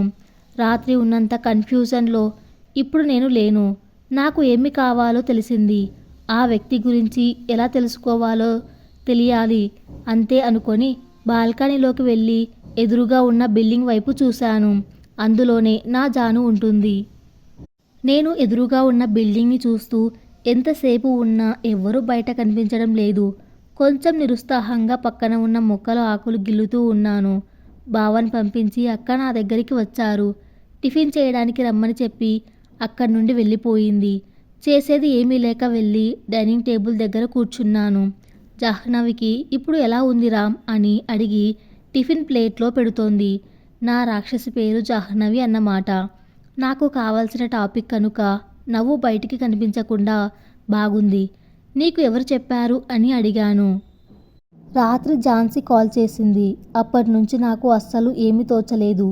రాత్రి ఉన్నంత కన్ఫ్యూజన్లో ఇప్పుడు నేను లేను. నాకు ఏమి కావాలో తెలిసింది. ఆ వ్యక్తి గురించి ఎలా తెలుసుకోవాలో తెలియాలి అంతే అనుకొని బాల్కనీలోకి వెళ్ళి ఎదురుగా ఉన్న బిల్డింగ్ వైపు చూశాను. అందులోనే నా జాను ఉంటుంది. నేను ఎదురుగా ఉన్న బిల్డింగ్ని చూస్తూ ఎంతసేపు ఉన్నా ఎవ్వరూ బయట కనిపించడం లేదు. కొంచెం నిరుత్సాహంగా పక్కన ఉన్న మొక్కల ఆకులు గిల్లుతూ ఉన్నాను. బావని పంపించి అక్క నా దగ్గరికి వచ్చారు. టిఫిన్ చేయడానికి రమ్మని చెప్పి అక్కడి నుండి వెళ్ళిపోయింది. చేసేది ఏమీ లేక వెళ్ళి డైనింగ్ టేబుల్ దగ్గర కూర్చున్నాను. జాహ్నవికి ఇప్పుడు ఎలా ఉంది రామ్ అని అడిగి టిఫిన్ ప్లేట్లో పెడుతోంది. నా రాక్షసి పేరు జాహ్నవి అన్నమాట. నాకు కావాల్సిన టాపిక్ కనుక నవ్వు బయటికి కనిపించకుండా బాగుంది. నీకు ఎవరు చెప్పారు అని అడిగాను. రాత్రి ఝాన్సీ కాల్ చేసింది. అప్పటి నుంచి నాకు అస్సలు ఏమీ తోచలేదు.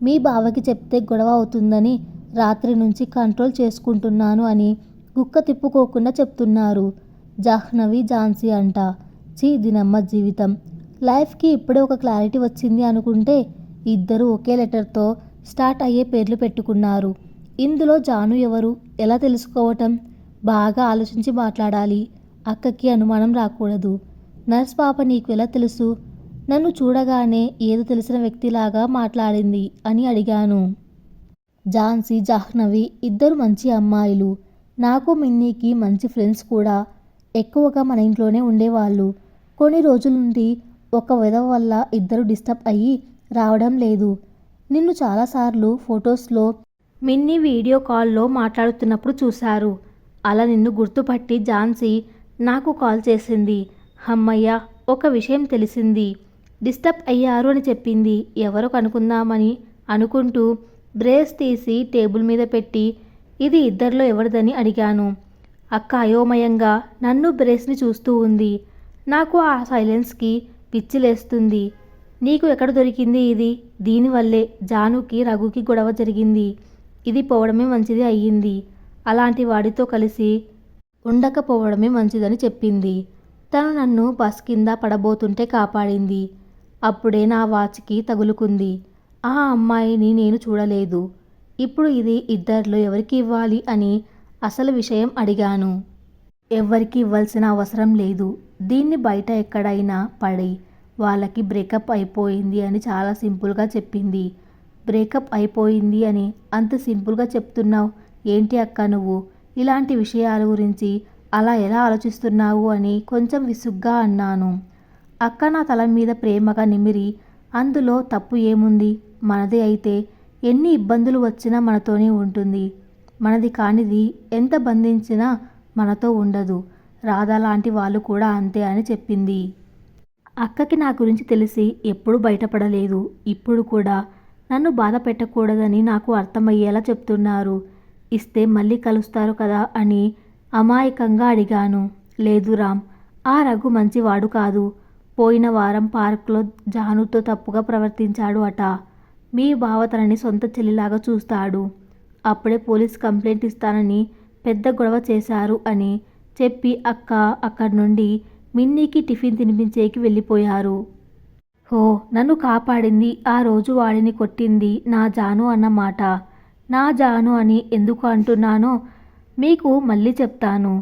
మీ బావకి చెప్తే గొడవ అవుతుందని రాత్రి నుంచి కంట్రోల్ చేసుకుంటున్నాను అని గుక్క తిప్పుకోకుండా చెప్తున్నారు. జాహ్నవి ఝాన్సీ అంట. దీనమ్మ జీవితం. లైఫ్కి ఇప్పుడే ఒక క్లారిటీ వచ్చింది అనుకుంటే ఇద్దరు ఒకే లెటర్తో స్టార్ట్ అయ్యే పేర్లు పెట్టుకున్నారు. ఇందులో జాను ఎవరు ఎలా తెలుసుకోవటం? బాగా ఆలోచించి మాట్లాడాలి. అక్కకి అనుమానం రాకూడదు. నర్స్ పాప నీకు ఎలా తెలుసు? నన్ను చూడగానే ఏదో తెలిసిన వ్యక్తిలాగా మాట్లాడింది అని అడిగాను. ఝాన్సీ జాహ్నవి ఇద్దరు మంచి అమ్మాయిలు. నాకు మిన్నీకి మంచి ఫ్రెండ్స్ కూడా. ఎక్కువగా మన ఇంట్లోనే ఉండేవాళ్ళు. కొన్ని రోజుల నుండి ఒక విధవ వల్ల ఇద్దరు డిస్టర్బ్ అయ్యి రావడం లేదు. నిన్ను చాలాసార్లు ఫొటోస్లో మిన్నీ వీడియో కాల్లో మాట్లాడుతున్నప్పుడు చూశారు. అలా నిన్ను గుర్తుపట్టి ఝాన్సీ నాకు కాల్ చేసింది. అమ్మయ్య, ఒక విషయం తెలిసింది. డిస్టర్బ్ అయ్యారు అని చెప్పింది. ఎవరో కనుక్కుందామని అనుకుంటూ బ్రేస్ తీసి టేబుల్ మీద పెట్టి ఇది ఇద్దరిలో ఎవరిదని అడిగాను. అక్క అయోమయంగా నన్ను బ్రేస్ని చూస్తూ ఉంది. నాకు ఆ సైలెన్స్కి పిచ్చిలేస్తుంది. నీకు ఎక్కడ దొరికింది ఇది? దీనివల్లే జానుకి రఘుకి గొడవ జరిగింది. ఇది పోవడమే మంచిది అయ్యింది. అలాంటి వాడితో కలిసి ఉండకపోవడమే మంచిదని చెప్పింది. తను నన్ను బస్ కింద పడబోతుంటే కాపాడింది. అప్పుడే నా వాచ్కి తగులుకుంది. ఆ అమ్మాయిని నేను చూడలేదు. ఇప్పుడు ఇది ఇద్దరిలో ఎవరికి ఇవ్వాలి అని అసలు విషయం అడిగాను. ఎవ్వరికి ఇవ్వాల్సిన అవసరం లేదు. దీన్ని బయట ఎక్కడైనా పడి వాళ్ళకి బ్రేకప్ అయిపోయింది అని చాలా సింపుల్గా చెప్పింది. బ్రేకప్ అయిపోయింది అని అంత సింపుల్గా చెప్తున్నావు ఏంటి అక్క నువ్వు? ఇలాంటి విషయాల గురించి అలా ఎలా ఆలోచిస్తున్నావు అని కొంచెం విసుగ్గా అన్నాను. అక్క నా తల మీద ప్రేమగా నిమిరి అందులో తప్పు ఏముంది? మనది అయితే ఎన్ని ఇబ్బందులు వచ్చినా మనతోనే ఉంటుంది. మనది కానిది ఎంత బంధించినా మనతో ఉండదు. రాధా లాంటి వాళ్ళు కూడా అంతే అని చెప్పింది. అక్కకి నా గురించి తెలిసి ఎప్పుడూ బయటపడలేదు. ఇప్పుడు కూడా నన్ను బాధ పెట్టకూడదని నాకు అర్థమయ్యేలా చెప్తున్నారు. ఇస్తే మళ్ళీ కలుస్తారు కదా అని అమాయకంగా అడిగాను. లేదు రామ్, ఆ రఘు మంచివాడు కాదు. పోయిన వారం పార్కులో జానుతో తప్పుగా ప్రవర్తించాడు అట. మీ బావ తనని సొంత చెల్లిలాగా చూస్తాడు. అప్పుడే పోలీస్ కంప్లైంట్ ఇస్తానని పెద్ద గొడవ చేశారు అని చెప్పి అక్క అక్కడి నుండి మిన్నీకి టిఫిన్ తినిపించేకి వెళ్ళిపోయారు. హో, నన్ను కాపాడింది, ఆ రోజు వాడిని కొట్టింది నా జాను అన్నమాట. నా జాను అని ఎందుకు అంటున్నానో మీకు మళ్ళీ చెప్తాను.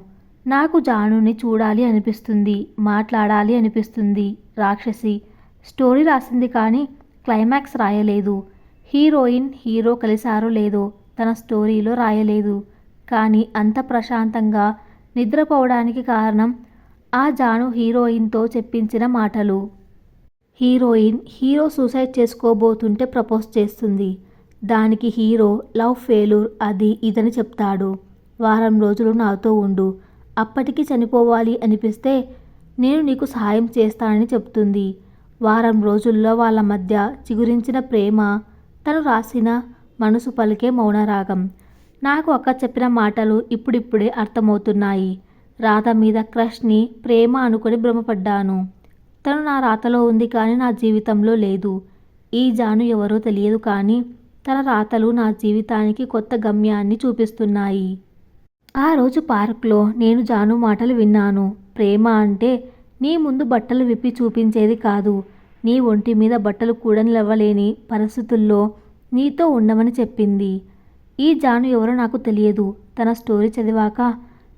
నాకు జానుని చూడాలి అనిపిస్తుంది, మాట్లాడాలి అనిపిస్తుంది. రాక్షసి స్టోరీ రాసింది కానీ క్లైమాక్స్ రాయలేదు. హీరోయిన్ హీరో కలిశారో లేదో తన స్టోరీలో రాయలేదు. కానీ అంత ప్రశాంతంగా నిద్రపోవడానికి కారణం ఆ జాను హీరోయిన్తో చెప్పించిన మాటలు. హీరోయిన్ హీరో సూసైడ్ చేసుకోబోతుంటే ప్రపోజ్ చేస్తుంది. దానికి హీరో లవ్ ఫెయిల్యూర్ అది ఇదని చెప్తాడు. వారం రోజులు నాతో ఉండు, అప్పటికి చనిపోవాలి అనిపిస్తే నేను నీకు సహాయం చేస్తానని చెప్తుంది. వారం రోజుల్లో వాళ్ళ మధ్య చిగురించిన ప్రేమ తను రాసిన మనసు పలికే మౌనరాగం. నాకు అక్క చెప్పిన మాటలు ఇప్పుడిప్పుడే అర్థమవుతున్నాయి. రాత మీద క్రష్ని ప్రేమ అనుకుని భ్రమపడ్డాను. తను నా రాతలో ఉంది కానీ నా జీవితంలో లేదు. ఈ జాను ఎవరో తెలియదు కానీ తన రాతలు నా జీవితానికి కొత్త గమ్యాన్ని చూపిస్తున్నాయి. ఆ రోజు పార్క్లో నేను జాను మాటలు విన్నాను. ప్రేమ అంటే నీ ముందు బట్టలు విప్పి చూపించేది కాదు. నీ ఒంటి మీద బట్టలు కూడా నిలవలేని పరిస్థితుల్లో నీతో ఉండమని చెప్పింది. ఈ జాను ఎవరో నాకు తెలియదు. తన స్టోరీ చదివాక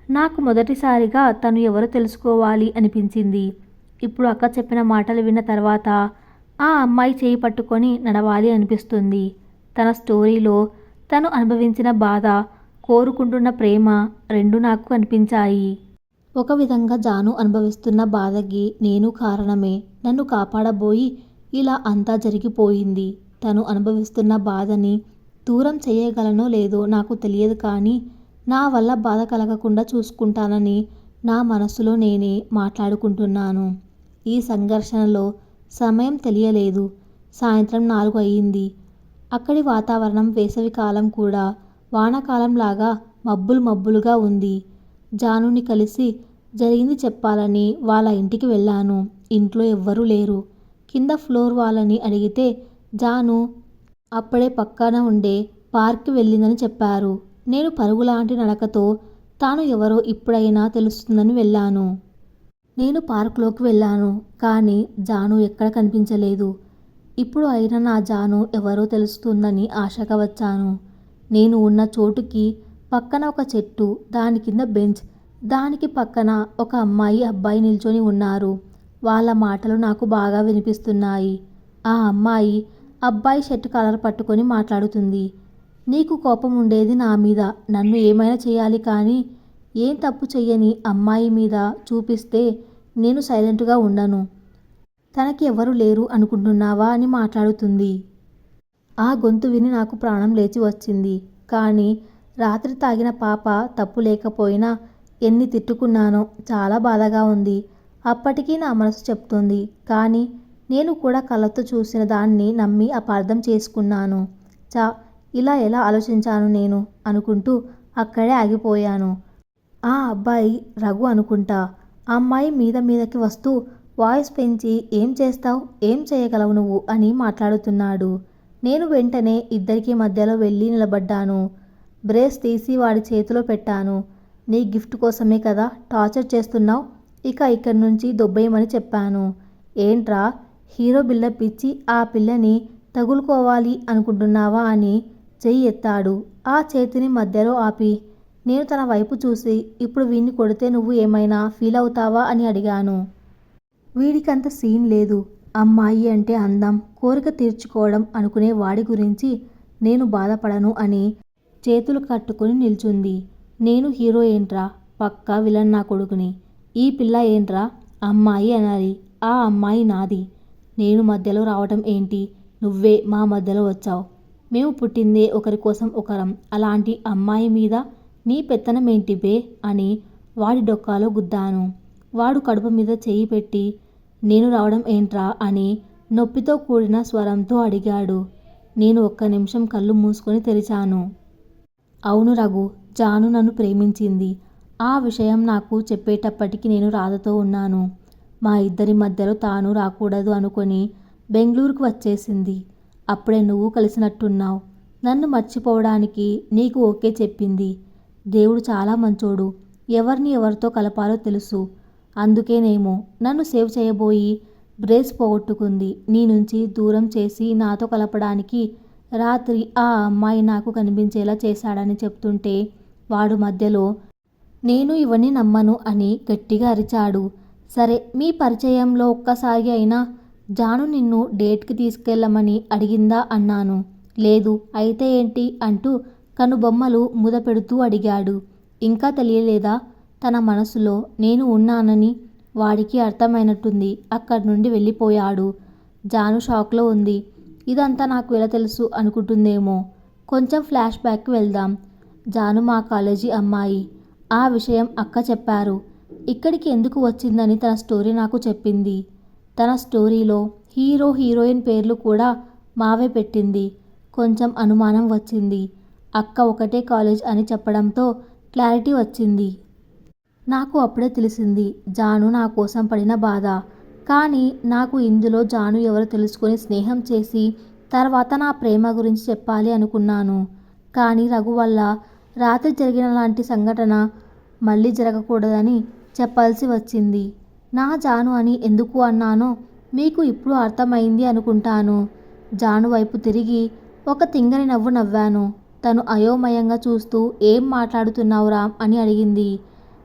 నాకు మొదటిసారిగా తను ఎవరో తెలుసుకోవాలి అనిపించింది. ఇప్పుడు అక్క చెప్పిన మాటలు విన్న తర్వాత ఆ అమ్మాయి చేయి పట్టుకొని నడవాలి అనిపిస్తుంది. తన స్టోరీలో తను అనుభవించిన బాధ, కోరుకుంటున్న ప్రేమ రెండు నాకు కనిపించాయి. ఒక విధంగా జాను అనుభవిస్తున్న బాధకి నేను కారణమే. నన్ను కాపాడబోయి ఇలా అంతా జరిగిపోయింది. తను అనుభవిస్తున్న బాధని దూరం చేయగలనో లేదో నాకు తెలియదు కానీ నా వల్ల బాధ కలగకుండా చూసుకుంటానని నా మనసులో నేనే మాట్లాడుకుంటున్నాను. ఈ సంఘర్షణలో సమయం తెలియలేదు. సాయంత్రం 4 అయ్యింది. అక్కడి వాతావరణం వేసవికాలం కూడా వానాకాలంలాగా మబ్బులుగా ఉంది. జానుని కలిసి జరిగింది చెప్పాలని వాళ్ళ ఇంటికి వెళ్ళాను. ఇంట్లో ఎవ్వరూ లేరు. కింద ఫ్లోర్ వాళ్ళని అడిగితే జాను అప్పుడే పక్కన ఉండే పార్క్కి వెళ్ళిందని చెప్పారు. నేను పరుగులాంటి నడకతో తాను ఎవరో ఇప్పుడైనా తెలుస్తుందని వెళ్ళాను. నేను పార్కులోకి వెళ్ళాను కానీ జాను ఎక్కడ కనిపించలేదు. ఇప్పుడు అయినా నా జాను ఎవరో తెలుస్తుందని ఆశగా వచ్చాను. నేను ఉన్న చోటుకి పక్కన ఒక చెట్టు, దాని కింద బెంచ్, దానికి పక్కన ఒక అమ్మాయి అబ్బాయి నిల్చొని ఉన్నారు. వాళ్ళ మాటలు నాకు బాగా వినిపిస్తున్నాయి. ఆ అమ్మాయి అబ్బాయి షర్ట్ కాలర్ పట్టుకొని మాట్లాడుతుంది. నీకు కోపం ఉండేది నా మీద, నన్ను ఏమైనా చేయాలి కానీ ఏం తప్పు చెయ్యని అమ్మాయి మీద చూపిస్తే నేను సైలెంట్గా ఉండను. తనకి ఎవరు లేరు అనుకుంటున్నావా అని మాట్లాడుతుంది. ఆ గొంతు విని నాకు ప్రాణం లేచి వచ్చింది. కానీ రాత్రి తాగిన పాప తప్పు లేకపోయినా ఎన్ని తిట్టుకున్నానో చాలా బాధగా ఉంది. అప్పటికీ నా మనసు చెప్తుంది. కానీ నేను కూడా కళ్ళతో చూసిన దాన్ని నమ్మి అపార్థం చేసుకున్నాను. ఇలా ఎలా ఆలోచించాను నేను అనుకుంటూ అక్కడే ఆగిపోయాను. ఆ అబ్బాయి రఘు అనుకుంటా. ఆ అమ్మాయి మీదకి వస్తూ వాయిస్ పెంచి ఏం చేస్తావు, ఏం చేయగలవు నువ్వు అని మాట్లాడుతున్నాడు. నేను వెంటనే ఇద్దరికి మధ్యలో వెళ్ళి నిలబడ్డాను. బ్రేస్ తీసి వాడి చేతిలో పెట్టాను. నీ గిఫ్ట్ కోసమే కదా టార్చర్ చేస్తున్నావు, ఇక్కడి నుంచి దొబ్బేయమని చెప్పాను. ఏంట్రా హీరో బిల్డప్ ఇచ్చి ఆ పిల్లని తగులుకోవాలి అనుకుంటున్నావా అని చెయ్యి ఎత్తాడు. ఆ చేతిని మధ్యలో ఆపి నేను తన వైపు చూసి ఇప్పుడు వీణ్ణి కొడితే నువ్వు ఏమైనా ఫీల్ అవుతావా అని అడిగాను. వీడికంత సీన్ లేదు. అమ్మాయి అంటే అందం, కోరిక తీర్చుకోవడం అనుకునే వాడి గురించి నేను బాధపడను అని చేతులు కట్టుకుని నిల్చుంది. నేను హీరో ఏంట్రా, పక్కా విలన్ నా కొడుకుని. ఈ పిల్ల ఏంట్రా అమ్మాయి అనాలి, ఆ అమ్మాయి నాది. నేను మధ్యలో రావటం ఏంటి, నువ్వే మా మధ్యలో వచ్చావు. మేము పుట్టిందే ఒకరి కోసం ఒకరం, అలాంటి అమ్మాయి మీద నీ పెత్తనమేంటి బే అని వాడి డొక్కాలో గుద్దాను. వాడు కడుపు మీద చెయ్యి పెట్టి నేను రావడం ఏంట్రా అని నొప్పితో కూడిన స్వరంతో అడిగాడు. నేను ఒక్క నిమిషం కళ్ళు మూసుకొని తెరిచాను. అవును రఘు, జాను నన్ను ప్రేమించింది. ఆ విషయం నాకు చెప్పేటప్పటికి నేను రాధతో ఉన్నాను. మా ఇద్దరి మధ్యలో తాను రాకూడదు అనుకొని బెంగళూరుకు వచ్చేసింది. అప్పుడే నువ్వు కలిసినట్టున్నావు. నన్ను మర్చిపోవడానికి నీకు ఓకే చెప్పింది. దేవుడు చాలా మంచోడు. ఎవరిని ఎవరితో కలపాలో తెలుసు. అందుకేనేమో నన్ను సేవ్ చేయబోయి బ్రేస్ పోగొట్టుకుంది. నీ నుంచి దూరం చేసి నాతో కలపడానికి రాత్రి ఆ అమ్మాయి నాకు కనిపించేలా చేశాడని చెప్తుంటే వాడు మధ్యలో నేను ఇవన్నీ నమ్మను అని గట్టిగా అరిచాడు. సరే, మీ పరిచయంలో ఒక్కసారి అయినా జాను నిన్ను డేట్కి తీసుకెళ్ళమని అడిగిందా అన్నాను. లేదు. అయితే ఏంటి అంటూ కనుబొమ్మలు ముదపెడుతూ అడిగాడు. ఇంకా తెలియలేదా? తన మనసులో నేను ఉన్నానని వాడికి అర్థమైనట్టుంది. అక్కడి నుండి వెళ్ళిపోయాడు. జాను షాక్లో ఉంది. ఇదంతా నాకు ఎలా తెలుసు అనుకుంటుందేమో. కొంచెం ఫ్లాష్ బ్యాక్కి వెళ్దాం. జాను మా కాలేజీ అమ్మాయి. ఆ విషయం అక్క చెప్పారు. ఇక్కడికి ఎందుకు వచ్చిందని తన స్టోరీ నాకు చెప్పింది. తన స్టోరీలో హీరో హీరోయిన్ పేర్లు కూడా మావే పెట్టింది. కొంచెం అనుమానం వచ్చింది. అక్క ఒకటే కాలేజ్ అని చెప్పడంతో క్లారిటీ వచ్చింది. నాకు అప్పుడే తెలిసింది జాను నా కోసం పడిన బాధ. కానీ నాకు ఇందులో జాను ఎవరో తెలుసుకొని స్నేహం చేసి తర్వాత నా ప్రేమ గురించి చెప్పాలి అనుకున్నాను. కానీ రఘు వల్ల రాత్రి జరిగిన లాంటి సంఘటన మళ్ళీ జరగకూడదని చెప్పాల్సి వచ్చింది. నా జాను అని ఎందుకు అన్నానో మీకు ఇప్పుడు అర్థమైంది అనుకుంటాను. జాను వైపు తిరిగి ఒక తింగని నవ్వు నవ్వాను. తను అయోమయంగా చూస్తూ ఏం మాట్లాడుతున్నావు రామ్ అని అడిగింది.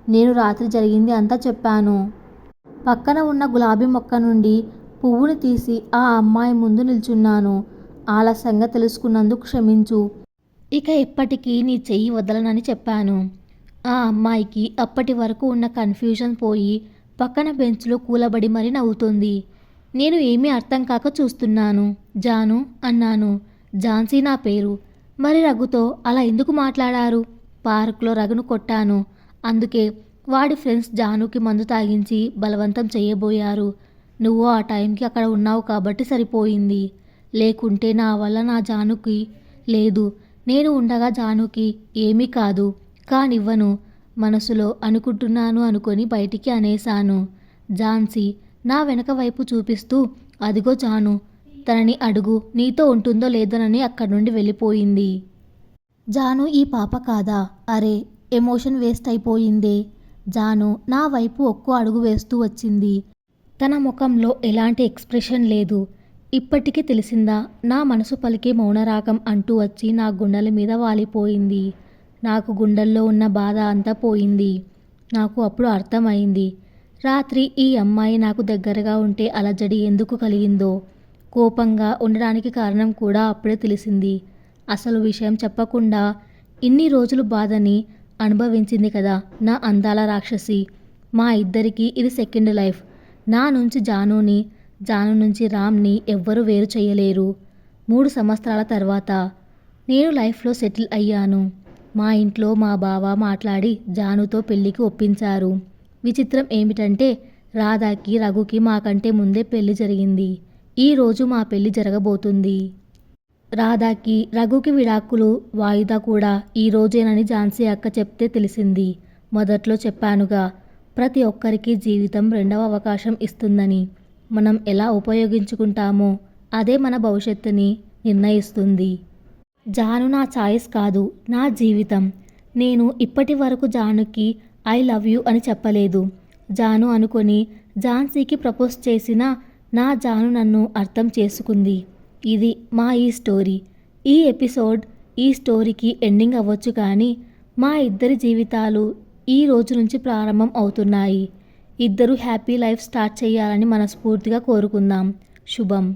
నేను రాత్రి జరిగింది అంతా చెప్పాను. పక్కన ఉన్న గులాబీ మొక్క నుండి పువ్వుని తీసి ఆ అమ్మాయి ముందు నిల్చున్నాను. ఆలస్యంగా తెలుసుకున్నందుకు క్షమించు. ఇక ఎప్పటికీ నీ చెయ్యి వదలనని చెప్పాను. ఆ అమ్మాయికి అప్పటి వరకు ఉన్న కన్ఫ్యూజన్ పోయి పక్కన బెంచ్లో కూలబడి మరీ నవ్వుతుంది. నేను ఏమీ అర్థం కాక చూస్తున్నాను. జాను అన్నాను. ఝాన్సీ నా పేరు. మరి రఘుతో అలా ఎందుకు మాట్లాడారు? పార్కులో రఘును కొట్టాను. అందుకే వాడి ఫ్రెండ్స్ జానుకి మందు తాగించి బలవంతం చేయబోయారు. నువ్వు ఆ టైంకి అక్కడ ఉన్నావు కాబట్టి సరిపోయింది. లేకుంటే నా వల్ల నా జానుకి లేదు. నేను ఉండగా జానుకి ఏమీ కాదు. కానివ్వను. మనసులో అనుకుంటున్నాను అనుకొని బయటికి అనేశాను. ఝాన్సీ నా వెనక వైపు చూపిస్తూ అదిగో జాను, తనని అడుగు నీతో ఉంటుందో లేదోనని అక్కడి నుండి వెళ్ళిపోయింది. జాను ఈ పాప కాదా? అరే, ఎమోషన్ వేస్ట్ అయిపోయిందే. జాను నా వైపు ఒక్కో అడుగు వేస్తూ వచ్చింది. తన ముఖంలో ఎలాంటి ఎక్స్ప్రెషన్ లేదు. ఇప్పటికీ తెలిసిందా నా మనసు పలికే మౌనరాగం అంటూ వచ్చి నా గుండెల మీద వాలిపోయింది. నాకు గుండెల్లో ఉన్న బాధ అంతా పోయింది. నాకు అప్పుడు అర్థమైంది. రాత్రి ఈ అమ్మాయి నాకు దగ్గరగా ఉంటే అలజడి ఎందుకు కలిగిందో. కోపంగా ఉండడానికి కారణం కూడా అప్పుడే తెలిసింది. అసలు విషయం చెప్పకుండా ఇన్ని రోజులు బాధని అనుభవించింది కదా నా అందాల రాక్షసి. మా ఇద్దరికీ ఇది సెకండ్ లైఫ్. నా నుంచి జానుని, జాను నుంచి రామ్ని ఎవ్వరూ వేరు చేయలేరు. 3 సంవత్సరాల తర్వాత నేను లైఫ్లో సెటిల్ అయ్యాను. మా ఇంట్లో మా బావ మాట్లాడి జానుతో పెళ్లికి ఒప్పించారు. విచిత్రం ఏమిటంటే రాధాకి రఘుకి మాకంటే ముందే పెళ్లి జరిగింది. ఈరోజు మా పెళ్లి జరగబోతుంది. రాధాకి రఘుకి విడాకులు వాయిదా కూడా ఈ రోజేనని ఝాన్సీ అక్క చెప్తే తెలిసింది. మొదట్లో చెప్పానుగా, ప్రతి ఒక్కరికి జీవితం రెండవ అవకాశం ఇస్తుందని. మనం ఎలా ఉపయోగించుకుంటామో అదే మన భవిష్యత్తుని నిర్ణయిస్తుంది. జాను నా చాయిస్ కాదు, నా జీవితం. నేను ఇప్పటి వరకు జానుకి ఐ లవ్ యూ అని చెప్పలేదు. జాను అనుకొని ఝాన్సీకి ప్రపోజ్ చేసినా నా జాను నన్ను అర్థం చేసుకుంది. ఇది మా ఈ స్టోరీ. ఈ ఎపిసోడ్ ఈ స్టోరీకి ఎండింగ్ అవ్వచ్చు, కానీ మా ఇద్దరి జీవితాలు ఈ రోజు నుంచి ప్రారంభం అవుతున్నాయి. ఇద్దరు హ్యాపీ లైఫ్ స్టార్ట్ చేయాలని మనస్ఫూర్తిగా కోరుకుందాం. శుభం.